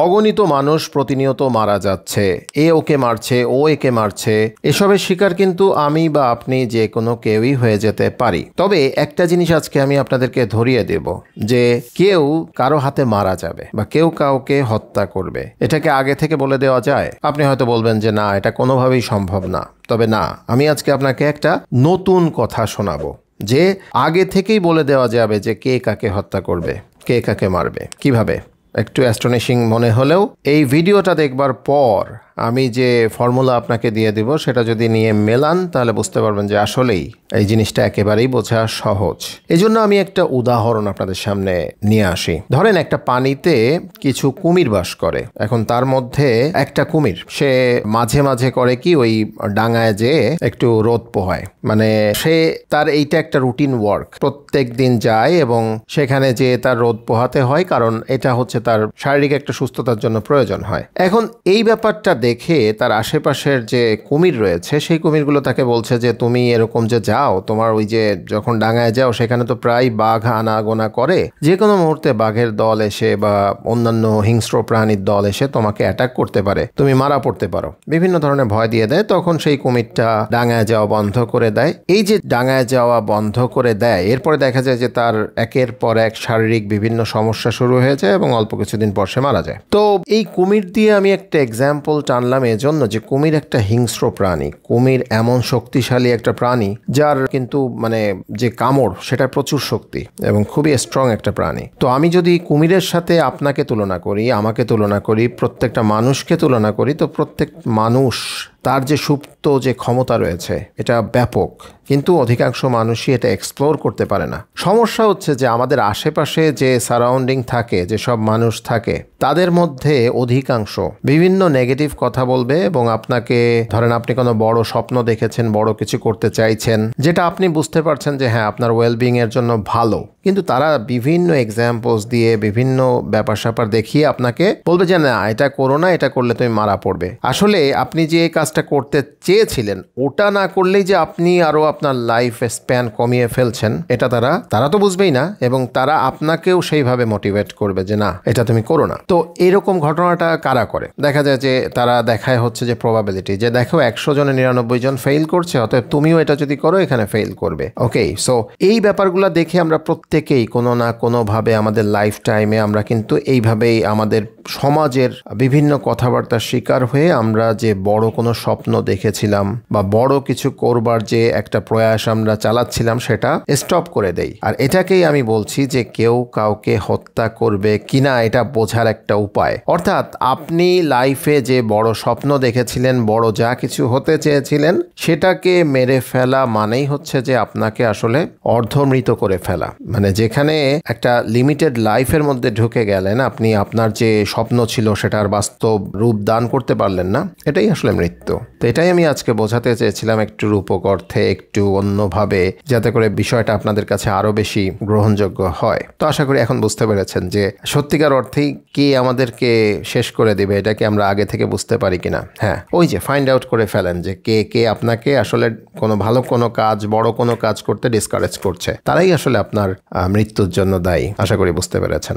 অগণিত মানুষ প্রতিনিয়ত মারা যাচ্ছে, এ ওকে মারছে, ও একে মারছে। এসবের শিকার কিন্তু আমি বা আপনি যে কোনো কেউই হয়ে যেতে পারি। তবে একটা জিনিস আজকে আমি আপনাদেরকে ধরিয়ে দেব যে কেউ কারো হাতে মারা যাবে বা কেউ কাউকে হত্যা করবে, এটাকে আগে থেকে বলে দেওয়া যায়? আপনি হয়তো বলবেন যে না, এটা কোনোভাবেই সম্ভব না। তবে না, আমি আজকে আপনাকে একটা নতুন কথা শোনাবো যে আগে থেকেই বলে দেওয়া যাবে যে কে কাকে হত্যা করবে, কে কাকে মারবে। কিভাবে? একটু অ্যাস্টনিশিং মনে হলেও এই ভিডিওটা দেখবার পর আমি যে ফর্মুলা আপনাকে দিয়ে দিব সেটা যদি নিয়ে মেলান তাহলে বুঝতে পারবেন যে আসলেই এই জিনিসটা একেবারেই বোঝা সহজ। এজন্য আমি একটা উদাহরণ আপনাদের সামনে নিয়ে আসি। ধরেন একটা পানিতে কিছু কুমির বাস করে। এখন তার মধ্যে একটা কুমির সে মাঝে মাঝে করে কি, ওই ডাঙায় যেয়ে একটু রোদ পোহায়। মানে সে তার এইটা একটা রুটিন ওয়ার্ক, প্রত্যেক দিন যায় এবং সেখানে যে তার রোদ পোহাতে হয়, কারণ এটা হচ্ছে তার শারীরিক একটা সুস্থতার জন্য প্রয়োজন হয়। এখন এই ব্যাপারটা দেখে তার আশেপাশের যে কুমির রয়েছে সেই কুমিরগুলো তাকে বলছে যে তুমি এরকম যে যাও, তোমার ওই যে যখন ডাঙায় যাও সেখানে তো প্রায় বাঘ আনাগোনা করে, যে কোনো মুহূর্তে বাঘের দল এসে বা অন্যান্য হিংস্র প্রাণীর দল এসে তোমাকে অ্যাটাক করতে পারে, তুমি মারা পড়তে পারো, বিভিন্ন ধরনের ভয় দিয়ে দেয়। তখন সেই কুমিরটা ডাঙায় যাওয়া বন্ধ করে দেয়। এই যে ডাঙায় যাওয়া বন্ধ করে দেয়, এরপরে দেখা যায় যে তার একের পর এক শারীরিক বিভিন্ন সমস্যা শুরু হয়ে যায় এবং অল্প কিছুদিন পর সে মারা যায়। তো এই কুমির দিয়ে আমি একটা এক্সাম্পল টানলাম এজন্য যে কুমির একটা হিংস্র প্রাণী। কুমির এমন শক্তিশালী একটা প্রাণী যার কিন্তু মানে যে কামড় সেটা প্রচুর শক্তি এবং খুবই স্ট্রং একটা প্রাণী। তো আমি যদি কুমিরের সাথে আপনাকে তুলনা করি, আমাকে তুলনা করি, প্রত্যেকটা মানুষকে তুলনা করি, তো প্রত্যেক মানুষ তার যে সুপ্ত যে ক্ষমতা রয়েছে এটা ব্যাপক, কিন্তু অধিকাংশ মানুষই এটা এক্সপ্লোর করতে পারে না। সমস্যা হচ্ছে যে আমাদের আশেপাশে যে সারাউন্ডিং থাকে, যে সব মানুষ থাকে, তাদের মধ্যে অধিকাংশ বিভিন্ন নেগেটিভ কথা বলবে এবং আপনাকে, ধরেন আপনি কোনো বড় স্বপ্ন দেখেছেন, বড় কিছু করতে চাইছেন, যেটা আপনি বুঝতে পারছেন যে হ্যাঁ আপনার ওয়েলবিং এর জন্য ভালো, কিন্তু তারা বিভিন্ন এক্সাম্পলস দিয়ে বিভিন্ন ব্যাপার স্যাপার দেখিয়ে আপনাকে বলবে যে না এটা করো না, এটা করলে তুমি মারা পড়বে। আসলে আপনি যে কাজটা করতে চেয়েছিলেন ওটা না করলেই যে আপনি আরো আপনার লাইফ স্প্যান কমিয়ে ফেলছেন, এটা তারা তো বুঝবেই না এবং তারা আপনাকেও সেইভাবে মোটিভেট করবে যে না এটা তুমি করো না। তো এরকম ঘটনাটা কারা করে? দেখা যায় যে তারা দেখায় হচ্ছে যে প্রবাবিলিটি, যে দেখো 100 জনে 99 জন ফেইল করছে, অতএব তুমিও এটা যদি করো এখানে ফেইল করবে। ওকে, সো এই ব্যাপারগুলো দেখে আমরা প্রত্যেকেই কোনো না কোনোভাবে আমাদের লাইফ টাইমে আমরা কিন্তু এইভাবেই আমাদের সমাজের বিভিন্ন কথাবার্তার শিকার হয়ে আমরা যে বড় কোনো স্বপ্ন দেখেছিলাম বা বড় কিছু করবার যে একটা প্রয়াস আমরা চালাচ্ছিলাম সেটা স্টপ করে দেই। আর এটাকেই আমি বলছি যে কেউ কাউকে হত্যা করবে কিনা এটা বোঝার একটা উপায়। অর্থাৎ আপনি লাইফে যে বড় স্বপ্ন দেখেছিলেন, বড় যা কিছু হতে চেয়েছিলেন, সেটাকে মেরে ফেলা মানেই হচ্ছে যে আপনাকে আসলে অর্ধমৃত করে ফেলা। মানে যেখানে একটা লিমিটেড লাইফের মধ্যে ঢুকে গেলেন, আপনি আপনার যে স্বপ্ন ছিল সেটার বাস্তব রূপ দান করতে পারলেন না, এটাই আসলে মৃত্যু। তো এটাই আমি আজকে বোঝাতে চেয়েছিলাম একটু রূপক অর্থে, একটু অন্যভাবে, যাতে করে বিষয়টা আপনাদের কাছে আরো বেশি গ্রহণযোগ্য হয়। তো আশা করি এখন বুঝতে পেরেছেন যে সত্যিকার অর্থেই কি আমাদেরকে শেষ করে দিবে এটাকে আমরা আগে থেকে বুঝতে পারি কিনা। হ্যাঁ, ওই যে ফাইন্ড আউট করে ফেলেন যে কে কে আপনাকে আসলে কোনো ভালো কোনো কাজ, বড় কোনো কাজ করতে ডিসকারেজ করছে, তারাই আসলে আপনার মৃত্যুর জন্য দায়ী। আশা করি বুঝতে পেরেছেন।